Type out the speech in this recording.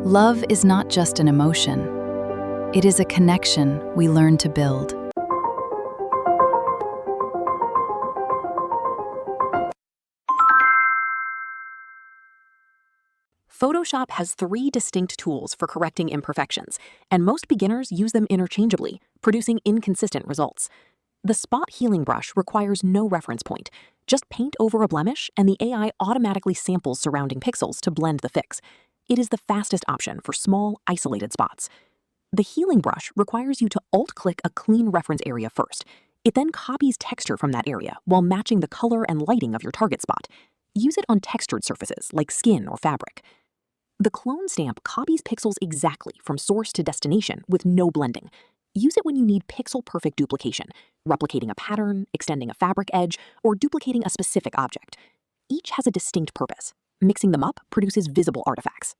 Love is not just an emotion. It is a connection we learn to build. Photoshop has 3 distinct tools for correcting imperfections, and most beginners use them interchangeably, producing inconsistent results. The Spot Healing Brush requires no reference point. Just paint over a blemish, and the AI automatically samples surrounding pixels to blend the fix. It is the fastest option for small, isolated spots. The Healing Brush requires you to alt-click a clean reference area first. It then copies texture from that area while matching the color and lighting of your target spot. Use it on textured surfaces like skin or fabric. The clone stamp copies pixels exactly from source to destination with no blending. Use it when you need pixel-perfect duplication, replicating a pattern, extending a fabric edge, or duplicating a specific object. Each has a distinct purpose. Mixing them up produces visible artifacts.